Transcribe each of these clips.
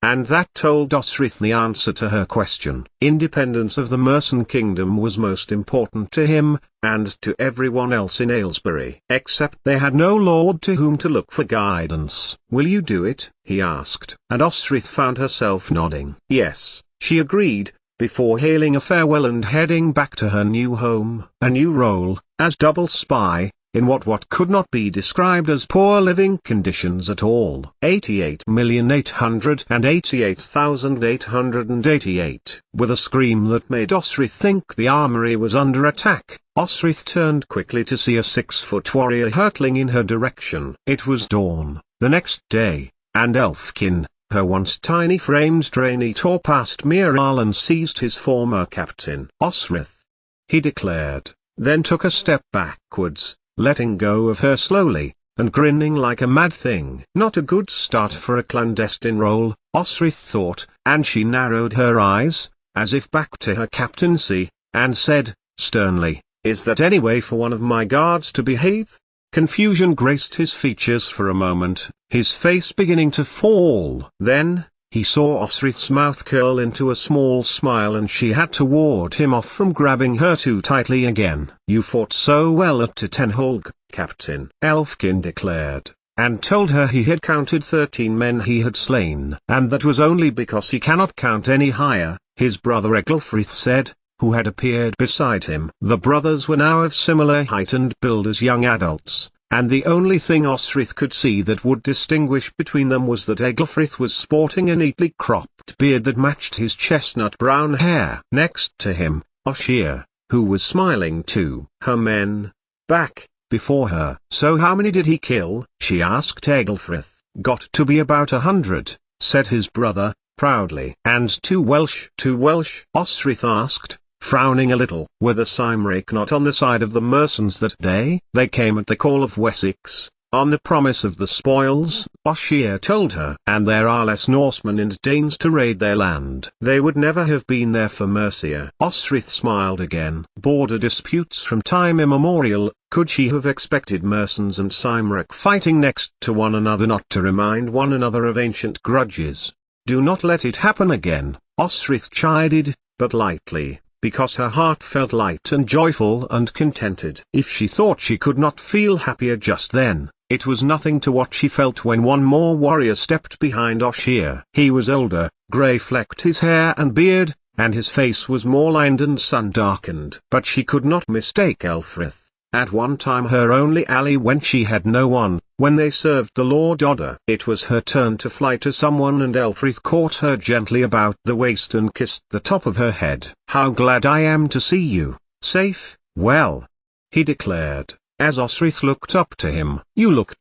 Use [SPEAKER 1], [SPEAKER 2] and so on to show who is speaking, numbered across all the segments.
[SPEAKER 1] and that told Osrith the answer to her question. Independence of the Merson Kingdom was most important to him, and to everyone else in Aylesbury. Except they had no lord to whom to look for guidance. "Will you do it?" he asked. And Osrith found herself nodding. Yes, she agreed, before hailing a farewell and heading back to her new home. A new role, as double spy, in what could not be described as poor living conditions at all. 88,888,888. With a scream that made Osrith think the armory was under attack, Osrith turned quickly to see a 6-foot warrior hurtling in her direction. It was dawn, the next day, and Elfkin, her once tiny-framed trainee, tore past Miral and seized his former captain. "Osrith," he declared, then took a step backwards, letting go of her slowly, and grinning like a mad thing. Not a good start for a clandestine role, Osrith thought, and she narrowed her eyes, as if back to her captaincy, and said, sternly, "Is that any way for one of my guards to behave?" Confusion graced his features for a moment, his face beginning to fall. Then, he saw Osrith's mouth curl into a small smile, and she had to ward him off from grabbing her too tightly again. "You fought so well at Tenholg, Captain," Elfkin declared, and told her he had counted 13 men he had slain. "And that was only because he cannot count any higher," his brother Eglfrith said, who had appeared beside him. The brothers were now of similar height and build as young adults, and the only thing Osrith could see that would distinguish between them was that Eglfrith was sporting a neatly cropped beard that matched his chestnut brown hair. Next to him, Oshir, who was smiling too. Her men, back, before her. "So how many did he kill?" she asked Eglfrith. "Got to be about 100, said his brother, proudly. "And two Welsh?" "Two Welsh?" Osrith asked, frowning a little. "Were the Cymraeg not on the side of the Mersons that day?" "They came at the call of Wessex, on the promise of the spoils," Oshir told her. "And there are less Norsemen and Danes to raid their land. They would never have been there for Mercia." Osrith smiled again. Border disputes from time immemorial, could she have expected Mersons and Cymraeg fighting next to one another not to remind one another of ancient grudges? "Do not let it happen again," Osrith chided, but lightly, because her heart felt light and joyful and contented. If she thought she could not feel happier just then, it was nothing to what she felt when one more warrior stepped behind Oshir. He was older, grey-flecked his hair and beard, and his face was more lined and sun-darkened. But she could not mistake Elfrith, at one time her only ally when she had no one, when they served the Lord Odda. It was her turn to fly to someone, and Elfrith caught her gently about the waist and kissed the top of her head. "How glad I am to see you, safe, well," he declared, as Osrith looked up to him. "You look ...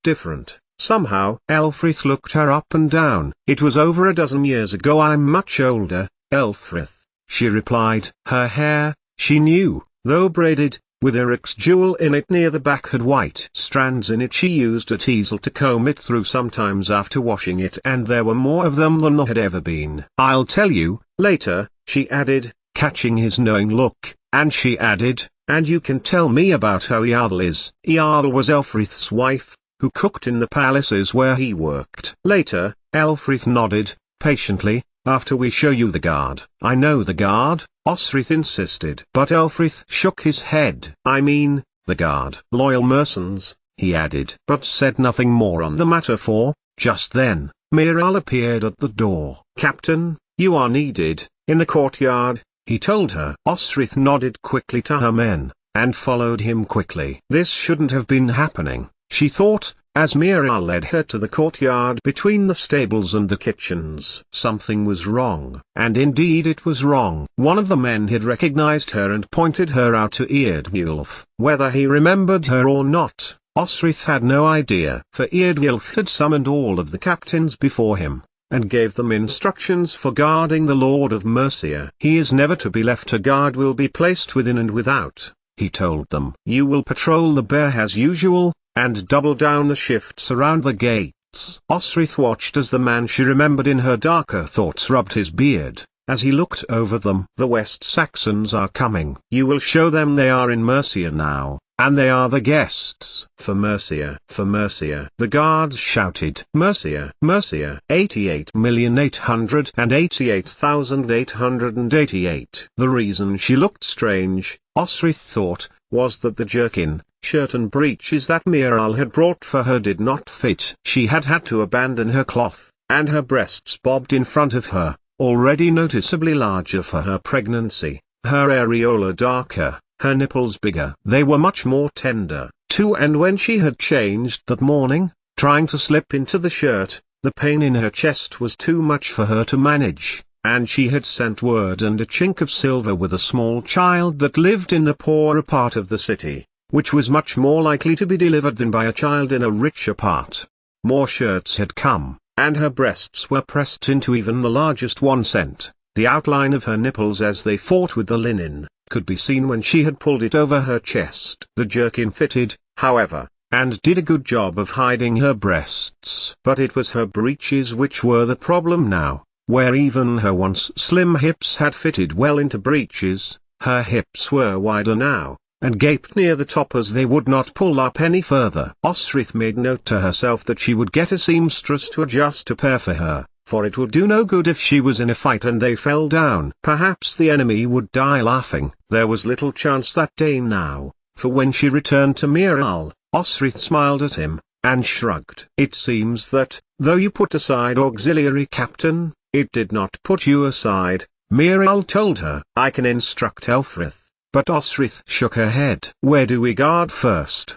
[SPEAKER 1] different, somehow." Elfrith looked her up and down. "It was over a dozen years ago. I'm much older, Elfrith," she replied. Her hair, she knew, though braided, with Eric's jewel in it near the back, had white strands in it. She used a teasel to comb it through sometimes after washing it, and there were more of them than there had ever been. "I'll tell you, later," she added, catching his knowing look, and she added, "and you can tell me about how Iarl is." Iarl was Elfrith's wife, who cooked in the palaces where he worked. "Later," Elfrith nodded, patiently, "after we show you the guard." "I know the guard," Osrith insisted. But Elfrith shook his head. "I mean, the guard." "Loyal Mersons," he added. But said nothing more on the matter, for, just then, Miral appeared at the door. "Captain, you are needed, in the courtyard," he told her. Osrith nodded quickly to her men, and followed him quickly. This shouldn't have been happening, she thought, as Miral led her to the courtyard between the stables and the kitchens. Something was wrong, and indeed it was wrong. One of the men had recognized her and pointed her out to Eardwulf. Whether he remembered her or not, Osrith had no idea, for Eardwulf had summoned all of the captains before him, and gave them instructions for guarding the Lord of Mercia. "He is never to be left. A guard will be placed within and without," he told them. "You will patrol the bear as usual, and double down the shifts around the gates." Osrith watched as the man she remembered in her darker thoughts rubbed his beard, as he looked over them. "The West Saxons are coming. You will show them they are in Mercia now, and they are the guests. For Mercia, for Mercia. The guards shouted. Mercia, Mercia. 88,888,888. The reason she looked strange, Osrith thought, was that the jerkin, shirt and breeches that Miral had brought for her did not fit. She had had to abandon her cloth, and her breasts bobbed in front of her, already noticeably larger for her pregnancy, her areola darker, her nipples bigger. They were much more tender, too, and when she had changed that morning, trying to slip into the shirt, the pain in her chest was too much for her to manage, and she had sent word and a chink of silver with a small child that lived in the poorer part of the city, which was much more likely to be delivered than by a child in a richer part. More shirts had come, and her breasts were pressed into even the largest 1 cent. The outline of her nipples as they fought with the linen could be seen when she had pulled it over her chest. The jerkin fitted, however, and did a good job of hiding her breasts. But it was her breeches which were the problem now, where even her once slim hips had fitted well into breeches. Her hips were wider now, and gaped near the top as they would not pull up any further. Osrith made note to herself that she would get a seamstress to adjust a pair for her, for it would do no good if she was in a fight and they fell down. Perhaps the enemy would die laughing. There was little chance that day now, for when she returned to Miral, Osrith smiled at him, and shrugged. It seems that, though you put aside auxiliary captain, it did not put you aside, Miral told her. I can instruct Elfrith. But Osrith shook her head. Where do we guard first?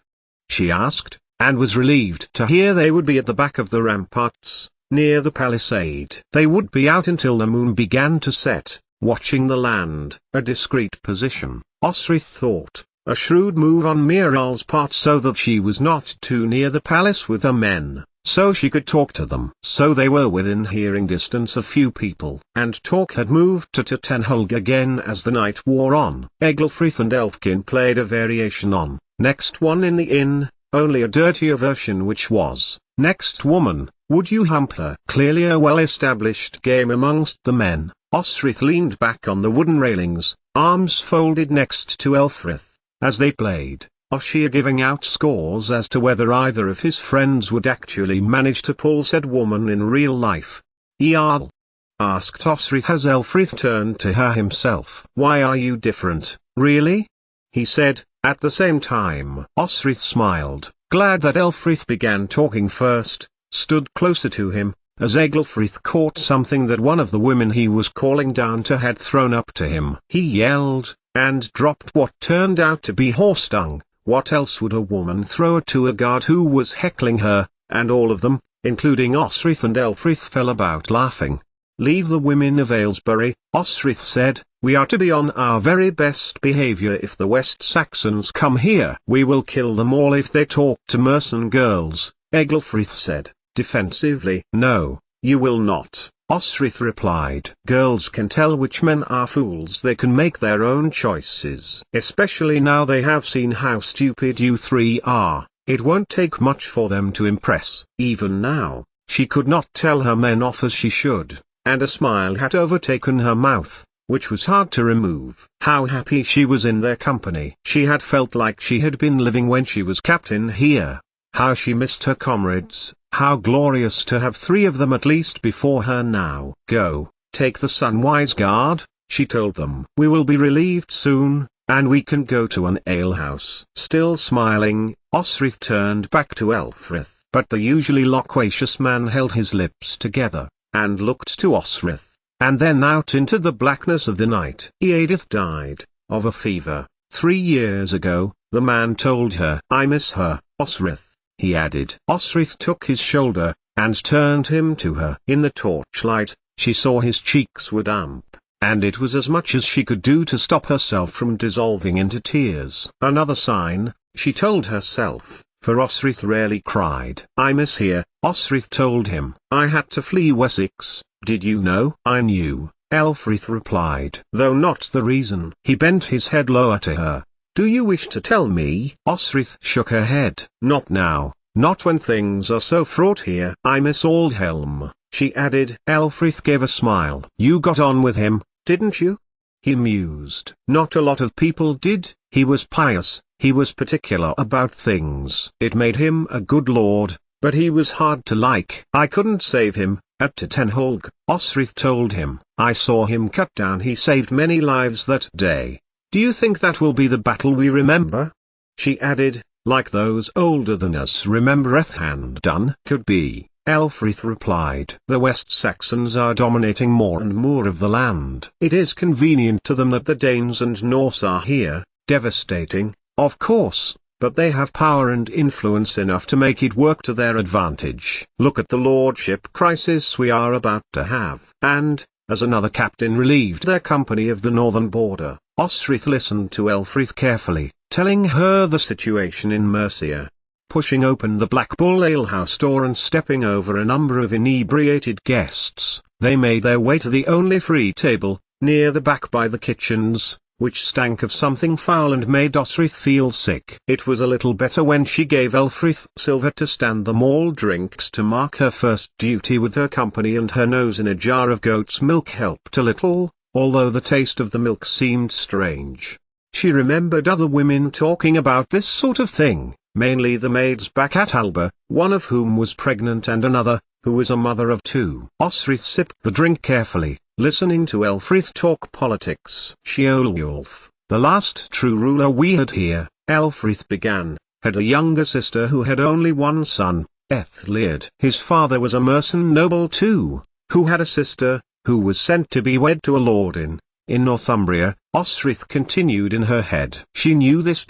[SPEAKER 1] She asked, and was relieved to hear they would be at the back of the ramparts, near the palisade. They would be out until the moon began to set, watching the land. A discreet position, Osrith thought, a shrewd move on Miral's part so that she was not too near the palace with her men, so she could talk to them. So they were within hearing distance of few people. And talk had moved to Tenhulg again as the night wore on. Eglfrith and Elfkin played a variation on, next one in the inn, only a dirtier version, which was, next woman, would you hump her? Clearly a well-established game amongst the men. Osrith leaned back on the wooden railings, arms folded next to Elfrith, as they played, Oshia giving out scores as to whether either of his friends would actually manage to pull said woman in real life. Jarl? Asked Osrith as Elfrith turned to her himself. Why are you different, really? He said, at the same time. Osrith smiled, glad that Elfrith began talking first, stood closer to him, as Eglfrith caught something that one of the women he was calling down to had thrown up to him. He yelled, and dropped what turned out to be horse dung. What else would a woman throw it to a guard who was heckling her? And all of them, including Osrith and Elfrith, fell about laughing. Leave the women of Aylesbury, Osrith said. We are to be on our very best behavior if the West Saxons come here. We will kill them all if they talk to Merson girls, Eglfrith said, defensively. No, you will not, Osrith replied. Girls can tell which men are fools. They can make their own choices. Especially now they have seen how stupid you three are. It won't take much for them to impress. Even now, she could not tell her men off as she should, and a smile had overtaken her mouth, which was hard to remove. How happy she was in their company. She had felt like she had been living when she was captain here. How she missed her comrades. How glorious to have 3 of them at least before her now. Go, take the Sunwise Guard, she told them. We will be relieved soon, and we can go to an alehouse. Still smiling, Osrith turned back to Elfrith, but the usually loquacious man held his lips together, and looked to Osrith, and then out into the blackness of the night. Edith died, of a fever, 3 years ago, the man told her. I miss her, Osrith, he added. Osrith took his shoulder, and turned him to her. In the torchlight, she saw his cheeks were damp, and it was as much as she could do to stop herself from dissolving into tears. Another sign, she told herself, for Osrith rarely cried. I miss here, Osrith told him. I had to flee Wessex, did you know? I knew, Elfrith replied. Though not the reason. He bent his head lower to her. Do you wish to tell me? Osrith shook her head. Not now, not when things are so fraught here. I miss Aldhelm, she added. Elfrith gave a smile. You got on with him, didn't you? He mused. Not a lot of people did. He was pious, He was particular about things. It made him a good lord, but he was hard to like. I couldn't save him, at Tenholg, Osrith told him. I saw him cut down. He saved many lives that day. Do you think that will be the battle we remember? She added, like those older than us remembereth hand done. Could be, Ælfrith replied. The West Saxons are dominating more and more of the land. It is convenient to them that the Danes and Norse are here, devastating, of course, but they have power and influence enough to make it work to their advantage. Look at the lordship crisis we are about to have. And, as another captain relieved their company of the northern border, Osrith listened to Ælfrith carefully, telling her the situation in Mercia. Pushing open the Black Bull alehouse door and stepping over a number of inebriated guests, they made their way to the only free table, near the back by the kitchens, which stank of something foul and made Osrith feel sick. It was a little better when she gave Ælfrith silver to stand them all drinks to mark her first duty with her company, and her nose in a jar of goat's milk helped a little, although the taste of the milk seemed strange. She remembered other women talking about this sort of thing, mainly the maids back at Alba, one of whom was pregnant and another, who was a mother of two. Osrith sipped the drink carefully, listening to Ælfrith talk politics. Sheolwulf, the last true ruler we had here, Ælfrith began, had a younger sister who had only one son, Æthelred. His father was a mercen noble too, who had a sister, who was sent to be wed to a lord in Northumbria. Osrith continued in her head. She knew this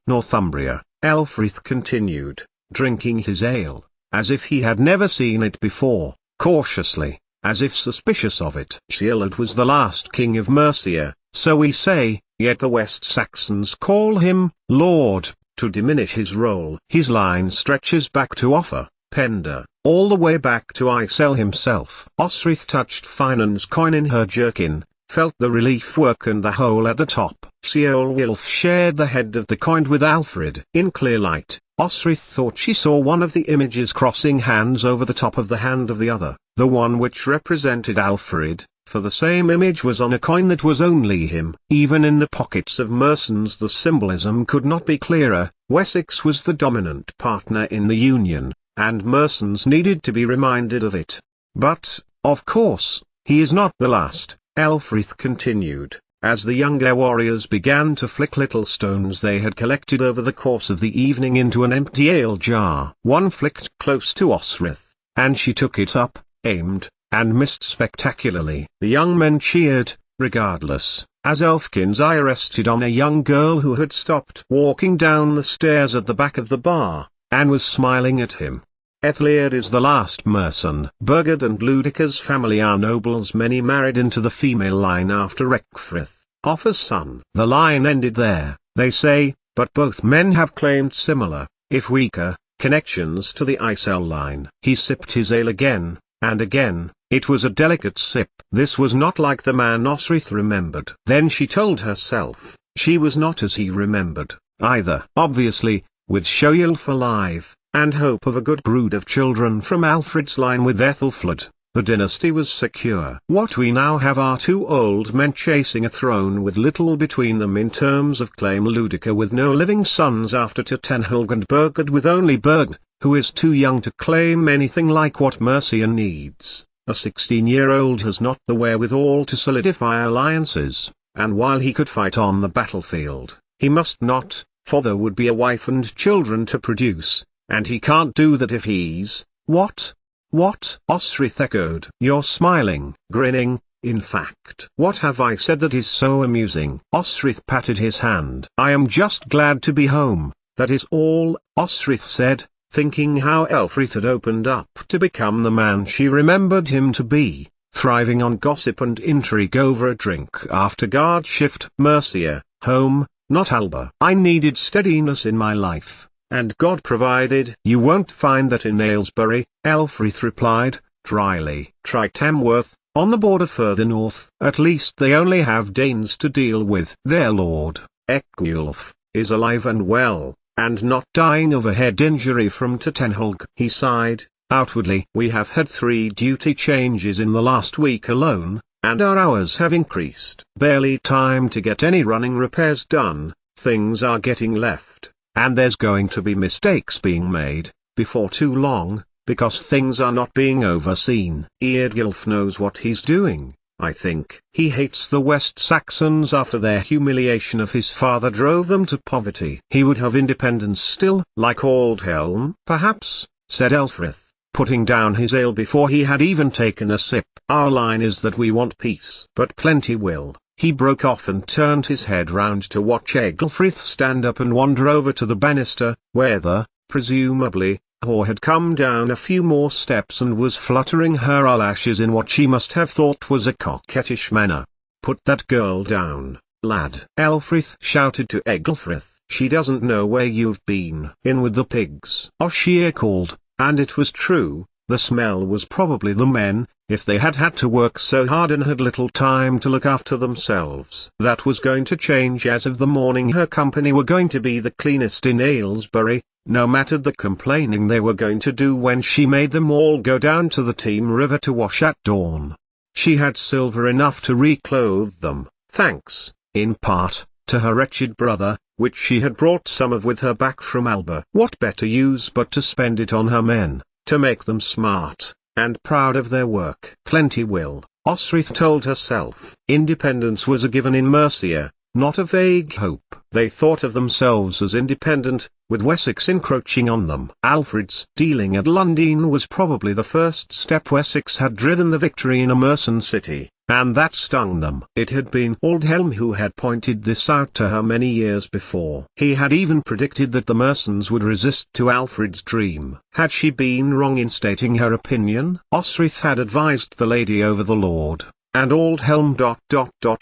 [SPEAKER 1] Northumbria, Ælfrith continued, drinking his ale, as if he had never seen it before, cautiously, as if suspicious of it. Sheolwulf was the last king of Mercia, so we say, yet the West Saxons call him Lord, to diminish his role. His line stretches back to Offa, Penda, all the way back to Isel himself. Osrith touched Finan's coin in her jerkin, felt the relief work and the hole at the top. Sheolwulf shared the head of the coin with Alfred. In clear light, Osrith thought she saw one of the images crossing hands over the top of the hand of the other, the one which represented Alfred, for the same image was on a coin that was only him. Even in the pockets of mercens the symbolism could not be clearer. Wessex was the dominant partner in the Union, and mercens needed to be reminded of it. But, of course, he is not the last, Ælfrith continued, as the younger warriors began to flick little stones they had collected over the course of the evening into an empty ale jar. One flicked close to Osrith, and she took it up, aimed, and missed spectacularly. The young men cheered, regardless, as Elfkin's eye rested on a young girl who had stopped walking down the stairs at the back of the bar, and was smiling at him. Æthelred is the last mercen. Burgund and Ludica's family are nobles. Many married into the female line after Ecgfrith, Offa's son. The line ended there, they say, but both men have claimed similar, if weaker, connections to the Isel line. He sipped his ale again, and again. It was a delicate sip. This was not like the man Osrith remembered. Then she told herself, she was not as he remembered, either. Obviously, with Sheolwulf alive, and hope of a good brood of children from Alfred's line with Ethelfled, the dynasty was secure. What we now have are two old men chasing a throne with little between them in terms of claim. Ludica with no living sons after Tenholg, and Burgund with only Burgund, who is too young to claim anything like what Mercia needs. A 16-year-old has not the wherewithal to solidify alliances, and while he could fight on the battlefield, he must not, for there would be a wife and children to produce, and he can't do that if he's— What? What? Osrith echoed. You're smiling, grinning, in fact. What have I said that is so amusing? Osrith patted his hand. I am just glad to be home, that is all, Osrith said, thinking how Ælfrith had opened up to become the man she remembered him to be, thriving on gossip and intrigue over a drink after guard shift. Mercia, home, not Alba. I needed steadiness in my life, and God provided. You won't find that in Aylesbury, Ælfrith replied, dryly. Try Tamworth, on the border further north. At least they only have Danes to deal with. Their lord, Ecgfrith, is alive and well, and not dying of a head injury from Tenholg. He sighed. Outwardly we have had 3 duty changes in the last week alone, and our hours have increased. Barely time to get any running repairs done, things are getting left, and there's going to be mistakes being made, before too long, because things are not being overseen. Eardgilf knows what he's doing, I think. He hates the West Saxons after their humiliation of his father drove them to poverty. He would have independence still, like Aldhelm. Perhaps, said Elfrith, putting down his ale before he had even taken a sip. Our line is that we want peace. But plenty will. He broke off and turned his head round to watch Egelfrith stand up and wander over to the banister, where presumably, Hor had come down a few more steps and was fluttering her eyelashes in what she must have thought was a coquettish manner. Put that girl down, lad. Elfrith shouted to Egelfrith. She doesn't know where you've been. In with the pigs. Oshir called, and it was true, the smell was probably the men. If they had had to work so hard and had little time to look after themselves. That was going to change as of the morning her company were going to be the cleanest in Aylesbury, no matter the complaining they were going to do when she made them all go down to the Teme River to wash at dawn. She had silver enough to reclothe them, thanks, in part, to her wretched brother, which she had brought some of with her back from Alba. What better use but to spend it on her men, to make them smart and proud of their work. Plenty will, Osrith told herself. Independence was a given in Mercia, not a vague hope. They thought of themselves as independent, with Wessex encroaching on them. Alfred's dealing at Lundin was probably the first step Wessex had driven the victory in a mercen city, and that stung them. It had been Aldhelm who had pointed this out to her many years before. He had even predicted that the mercens would resist to Alfred's dream. Had she been wrong in stating her opinion? Osrith had advised the lady over the lord, and Aldhelm ...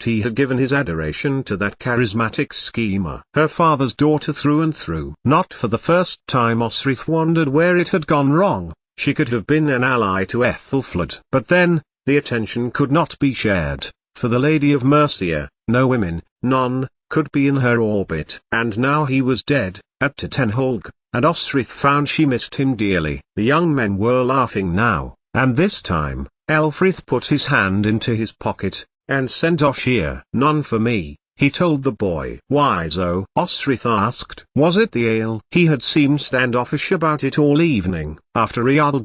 [SPEAKER 1] He had given his adoration to that charismatic schemer. Her father's daughter through and through. Not for the first time Osrith wondered where it had gone wrong. She could have been an ally to Ethelfled. But then, the attention could not be shared, for the Lady of Mercia, no women, none, could be in her orbit. And now he was dead, at Titenholg, and Osrith found she missed him dearly. The young men were laughing now, and this time, Elfrith put his hand into his pocket, and sent Oshir. None for me, he told the boy. Why so? Osrith asked. Was it the ale? He had seemed standoffish about it all evening. After Rial.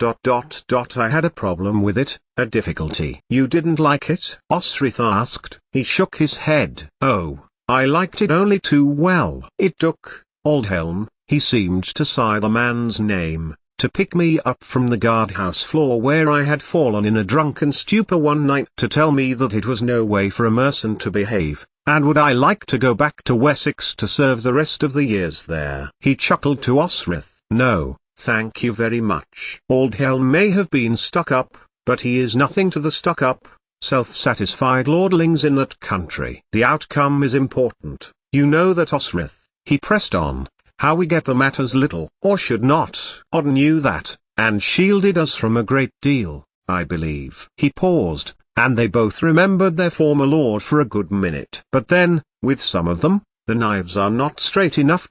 [SPEAKER 1] I had a problem with it, a difficulty. You didn't like it? Osrith asked. He shook his head. Oh, I liked it only too well. It took, Aldhelm, he seemed to sigh the man's name, to pick me up from the guardhouse floor where I had fallen in a drunken stupor one night to tell me that it was no way for a mercen to behave, and would I like to go back to Wessex to serve the rest of the years there. He chuckled to Osrith. No, thank you very much. Aldhelm may have been stuck up, but he is nothing to the stuck up, self-satisfied lordlings in that country. The outcome is important, you know that, Osrith, he pressed on. How we get the matters little, or should not. Odd knew that, and shielded us from a great deal, I believe. He paused, and they both remembered their former lord for a good minute. But then, with some of them, the knives are not straight enough.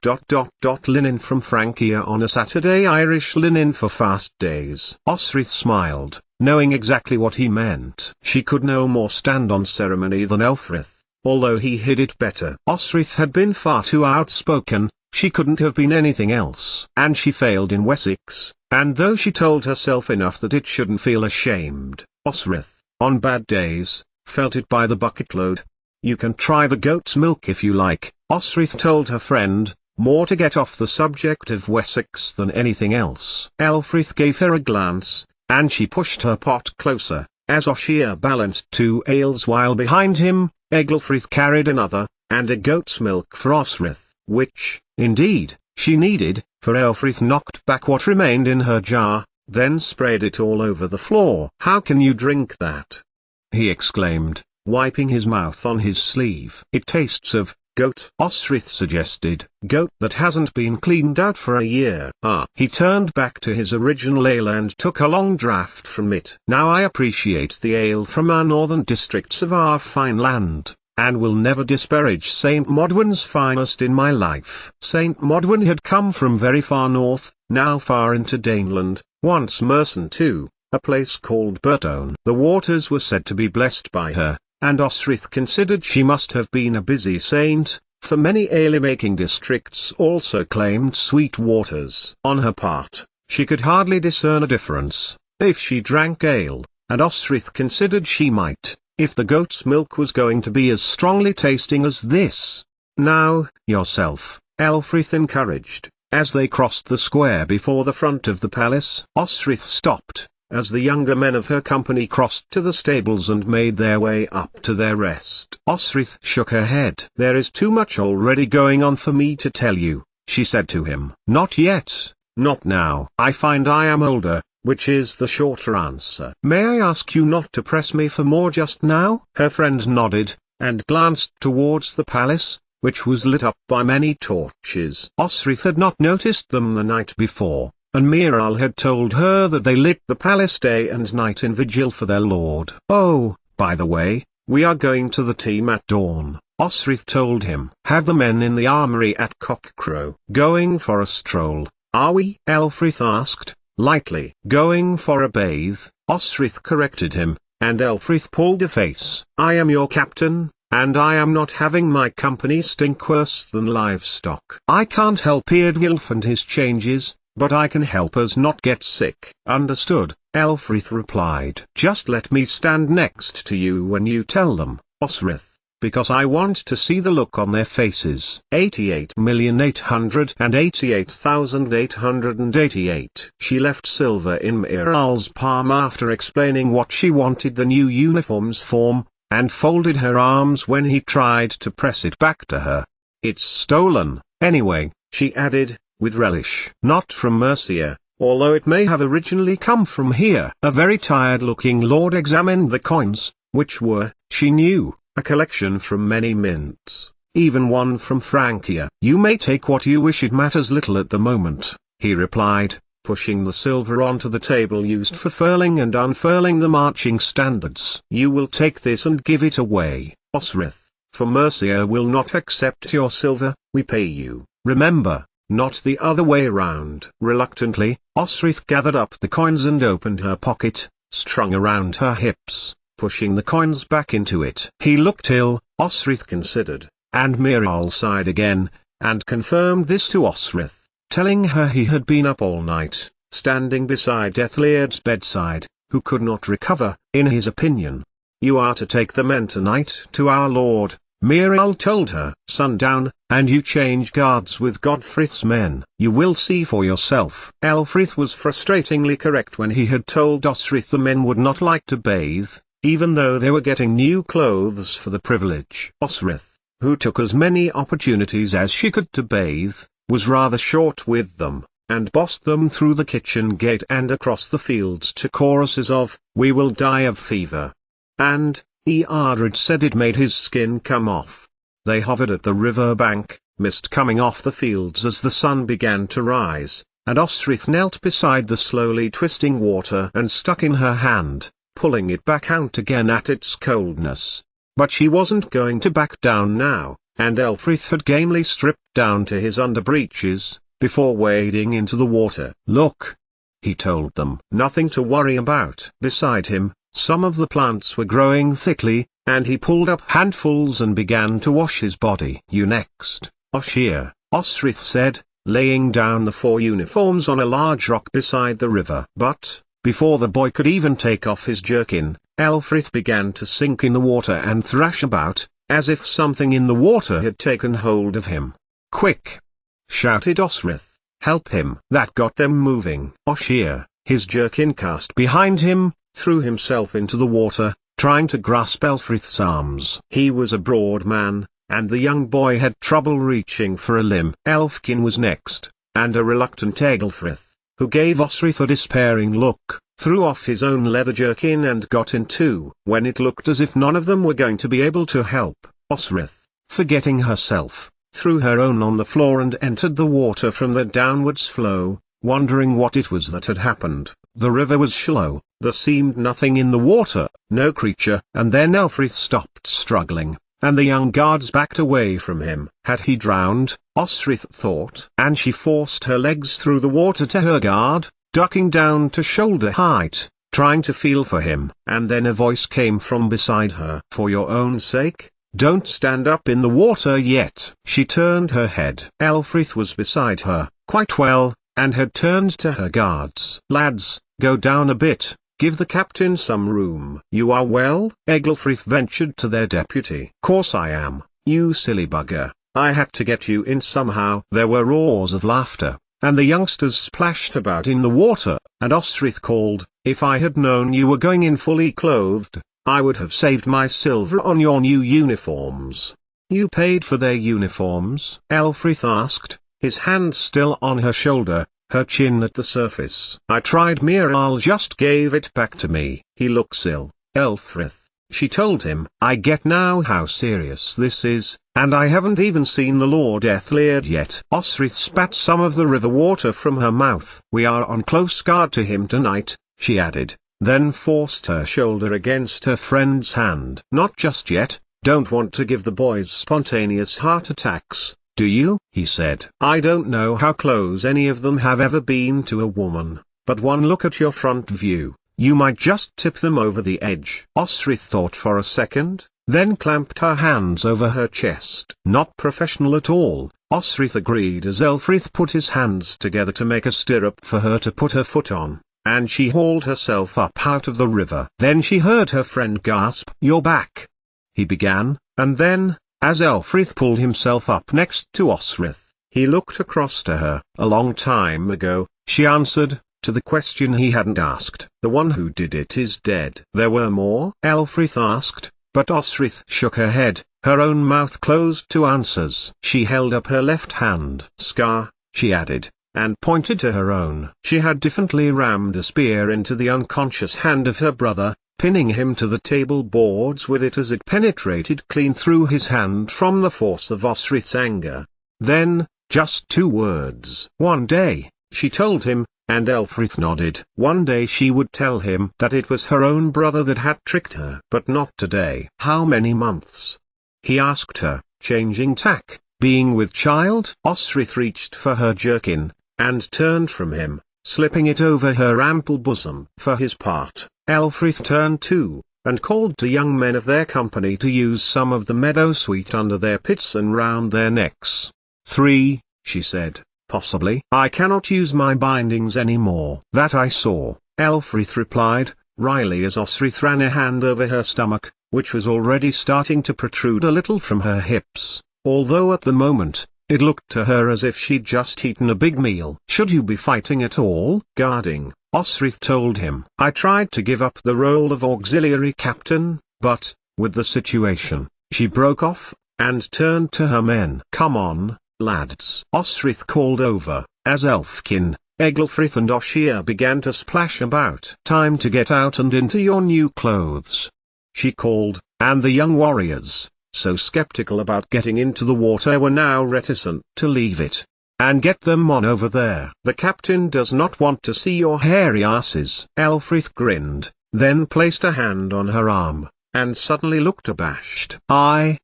[SPEAKER 1] Linen from Francia on a Saturday, Irish linen for fast days. Osrith smiled, knowing exactly what he meant. She could no more stand on ceremony than Elfrith, although he hid it better. Osrith had been far too outspoken. She couldn't have been anything else. And she failed in Wessex, and though she told herself enough that it shouldn't feel ashamed, Osrith, on bad days, felt it by the bucketload. You can try the goat's milk if you like, Osrith told her friend, more to get off the subject of Wessex than anything else. Elfrith gave her a glance, and she pushed her pot closer, as Oshir balanced 2 ales while behind him, Egelfrith carried another, and a goat's milk for Osrith, which, indeed, she needed, for Elfrith knocked back what remained in her jar, then sprayed it all over the floor. How can you drink that? He exclaimed, wiping his mouth on his sleeve. It tastes of goat, Osrith suggested. Goat that hasn't been cleaned out for a year. Ah. He turned back to his original ale and took a long draught from it. Now I appreciate the ale from our northern districts of our fine land, and will never disparage St. Modwen's finest in my life. St. Modwen had come from very far north, now far into Daneland, once mercen too, a place called Burtone. The waters were said to be blessed by her, and Osrith considered she must have been a busy saint, for many ale-making districts also claimed sweet waters. On her part, she could hardly discern a difference, if she drank ale, and Osrith considered she might, if the goat's milk was going to be as strongly tasting as this. Now, yourself, Elfrith encouraged. As they crossed the square before the front of the palace, Osrith stopped, as the younger men of her company crossed to the stables and made their way up to their rest. Osrith shook her head. "There is too much already going on for me to tell you," she said to him. "Not yet, not now. I find I am older, which is the shorter answer. May I ask you not to press me for more just now?" Her friend nodded, and glanced towards the palace, which was lit up by many torches. Osrith had not noticed them the night before, and Miral had told her that they lit the palace day and night in vigil for their lord. "Oh, by the way, we are going to the team at dawn," Osrith told him. "Have the men in the armory at cockcrow." "Going for a stroll, are we?" Elfrith asked, lightly. "Going for a bathe," Osrith corrected him, and Elfrith pulled a face. "I am your captain, and I am not having my company stink worse than livestock. I can't help Eardwulf and his changes, but I can help us not get sick." "Understood," Elfrith replied. "Just let me stand next to you when you tell them, Osrith, because I want to see the look on their faces." 88,888,888. She left silver in Miral's palm after explaining what she wanted the new uniforms for, and folded her arms when he tried to press it back to her. "It's stolen, anyway," she added, with relish. "Not from Mercia, although it may have originally come from here." A very tired-looking lord examined the coins, which were, she knew, a collection from many mints, even one from Francia. "You may take what you wish, it matters little at the moment," he replied, pushing the silver onto the table used for furling and unfurling the marching standards. "You will take this and give it away, Osrith, for Mercia will not accept your silver. We pay you, remember, not the other way round." Reluctantly, Osrith gathered up the coins and opened her pocket, strung around her hips, pushing the coins back into it. He looked ill, Osrith considered, and Miral sighed again, and confirmed this to Osrith, telling her he had been up all night, standing beside Ethlierd's bedside, who could not recover, in his opinion. "You are to take the men tonight to our lord," Miral told her. "Sundown, and you change guards with Godfrey's men. You will see for yourself." Elfrith was frustratingly correct when he had told Osrith the men would not like to bathe, even though they were getting new clothes for the privilege. Osrith, who took as many opportunities as she could to bathe, was rather short with them, and bossed them through the kitchen gate and across the fields to choruses of, "We will die of fever." And, Eardred said it made his skin come off. They hovered at the river bank, mist coming off the fields as the sun began to rise, and Osrith knelt beside the slowly twisting water and stuck in her hand, pulling it back out again at its coldness. But she wasn't going to back down now, and Elfrith had gamely stripped down to his underbreeches, before wading into the water. "Look," he told them. "Nothing to worry about." Beside him, some of the plants were growing thickly, and he pulled up handfuls and began to wash his body. "You next, Oshir," Osrith said, laying down the 4 uniforms on a large rock beside the river. But, before the boy could even take off his jerkin, Elfrith began to sink in the water and thrash about, as if something in the water had taken hold of him. "Quick!" shouted Osrith. "Help him!" That got them moving. Oshir, his jerkin cast behind him, threw himself into the water, trying to grasp Elfrith's arms. He was a broad man, and the young boy had trouble reaching for a limb. Elfkin was next, and a reluctant Egelfrith, who gave Osrith a despairing look, threw off his own leather jerkin and got in too. When it looked as if none of them were going to be able to help, Osrith, forgetting herself, threw her own on the floor and entered the water from the downwards flow, wondering what it was that had happened. The river was shallow, there seemed nothing in the water, no creature, and then Elfrith stopped struggling, and the young guards backed away from him. Had he drowned, Osrith thought, and she forced her legs through the water to her guard, ducking down to shoulder height, trying to feel for him. And then a voice came from beside her. "For your own sake, Don't stand up in the water yet. She turned her head. Elfrith was beside her, quite well, and had turned to her guards. Lads, go down a bit, give the captain some room. You are well? Eglfrith ventured to their deputy. Course I am, you silly bugger. I had to get you in somehow. There were roars of laughter, and the youngsters splashed about in the water, and Osrith called, if I had known you were going in fully clothed, I would have saved my silver on your new uniforms. You paid for their uniforms? Elfrith asked, his hand still on her shoulder, her chin at the surface. I tried. Miral just gave it back to me. He looks ill, Elfrith, she told him. I get now how serious this is, and I haven't even seen the Lord Ethliard yet. Osrith spat some of the river water from her mouth. We are on close guard to him tonight, she added, then forced her shoulder against her friend's hand. Not just yet, don't want to give the boys spontaneous heart attacks, do you? He said. I don't know how close any of them have ever been to a woman, but one look at your front view, you might just tip them over the edge. Osrith thought for a second, then clamped her hands over her chest. Not professional at all, Osrith agreed as Elfrith put his hands together to make a stirrup for her to put her foot on, and she hauled herself up out of the river. Then she heard her friend gasp. You're back, he began, and then, as Elfrith pulled himself up next to Osrith, he looked across to her. A long time ago, she answered, to the question he hadn't asked. The one who did it is dead. There were more? Elfrith asked, but Osrith shook her head, her own mouth closed to answers. She held up her left hand. Scar, she added, and pointed to her own. She had differently rammed a spear into the unconscious hand of her brother, pinning him to the table boards with it as it penetrated clean through his hand from the force of Osrith's anger. Then, just 2 words. One day, she told him, and Elfrith nodded. One day she would tell him that it was her own brother that had tricked her. But not today. How many months? He asked her, changing tack, being with child? Osrith reached for her jerkin, and turned from him, slipping it over her ample bosom. For his part, Elfrith turned too, and called to young men of their company to use some of the meadow sweet under their pits and round their necks. 3, she said, possibly. I cannot use my bindings any more. That I saw, Elfrith replied, wryly as Osrith ran a hand over her stomach, which was already starting to protrude a little from her hips, although at the moment, it looked to her as if she'd just eaten a big meal. Should you be fighting at all? Guarding, Osrith told him. I tried to give up the role of auxiliary captain, but, with the situation, she broke off, and turned to her men. Come on, lads. Osrith called over, as Elfkin, Eglfrith and Oshia began to splash about. Time to get out and into your new clothes, she called, and the young warriors, so skeptical about getting into the water, were now reticent to leave it. And get them on over there. The captain does not want to see your hairy asses. Elfrith grinned, then placed a hand on her arm, and suddenly looked abashed. I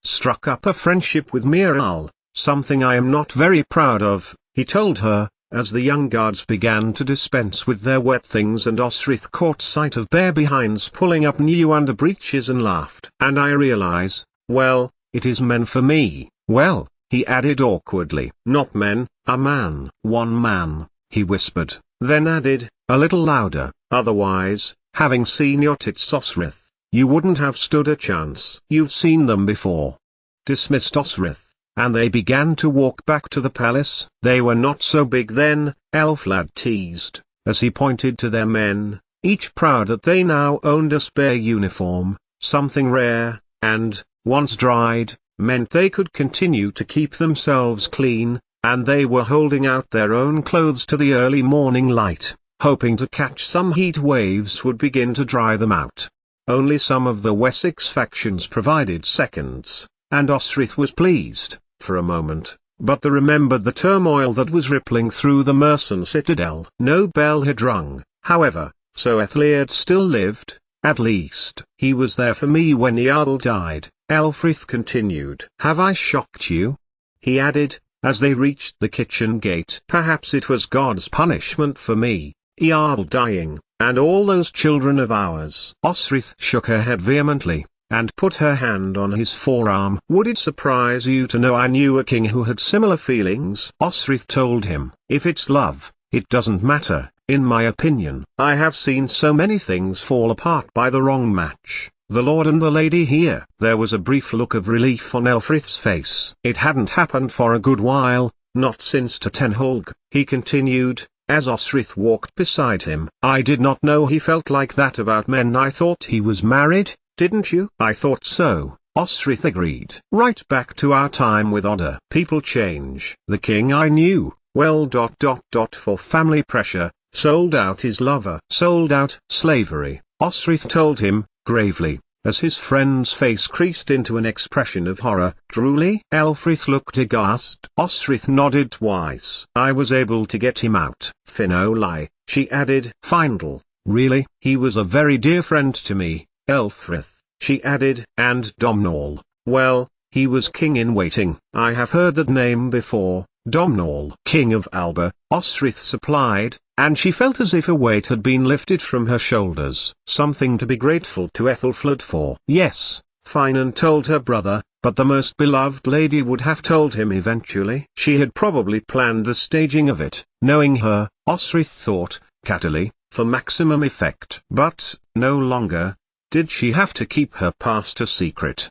[SPEAKER 1] struck up a friendship with Miral, something I am not very proud of, he told her, as the young guards began to dispense with their wet things and Osrith caught sight of bare behinds pulling up new underbreeches and laughed. And I realize, well, it is men for me. Well, he added awkwardly. Not men, a man. One man, he whispered, then added, a little louder, otherwise, having seen your tits, Osrith, you wouldn't have stood a chance. You've seen them before. Dismissed Osrith, and they began to walk back to the palace. They were not so big then, Elflad teased, as he pointed to their men, each proud that they now owned a spare uniform, something rare, and, once dried, meant they could continue to keep themselves clean, and they were holding out their own clothes to the early morning light, hoping to catch some heat waves would begin to dry them out. Only some of the Wessex factions provided seconds, and Osrith was pleased, for a moment, but they remembered the turmoil that was rippling through the Mercen citadel. No bell had rung, however, so Ethliard still lived, at least. He was there for me when Jarl died, Elfrith continued. Have I shocked you? He added, as they reached the kitchen gate. Perhaps it was God's punishment for me, Jarl dying, and all those children of ours. Osrith shook her head vehemently. and put her hand on his forearm. "Would it surprise you to know I knew a king who had similar feelings?" Osrith told him. "If it's love, it doesn't matter, in my opinion. I have seen so many things fall apart by the wrong match. The lord and the lady here." There was a brief look of relief on Elfrith's face. "It hadn't happened for a good while, not since Totenholg," he continued, as Osrith walked beside him. "I did not know he felt like that about men. I thought he was married, didn't you?" "I thought so," Osrith agreed. "Right back to our time with Odda. People change. The king I knew, well, for family pressure, sold out his lover." "Sold out slavery," Osrith told him, gravely, as his friend's face creased into an expression of horror. "Truly?" Elfrith looked aghast. Osrith nodded twice. "I was able to get him out." "Finoli," she added. "Findle, really?" "He was a very dear friend to me, Elfrith," she added. "And Domhnall, well, he was king in waiting." "I have heard that name before, Domhnall." "King of Alba," Osrith supplied, and she felt as if a weight had been lifted from her shoulders. Something to be grateful to Ethelfled for. "Yes," Finan told her brother, but the most beloved lady would have told him eventually. She had probably planned the staging of it, knowing her, Osrith thought, cattily, for maximum effect. But, no longer did she have to keep her past a secret.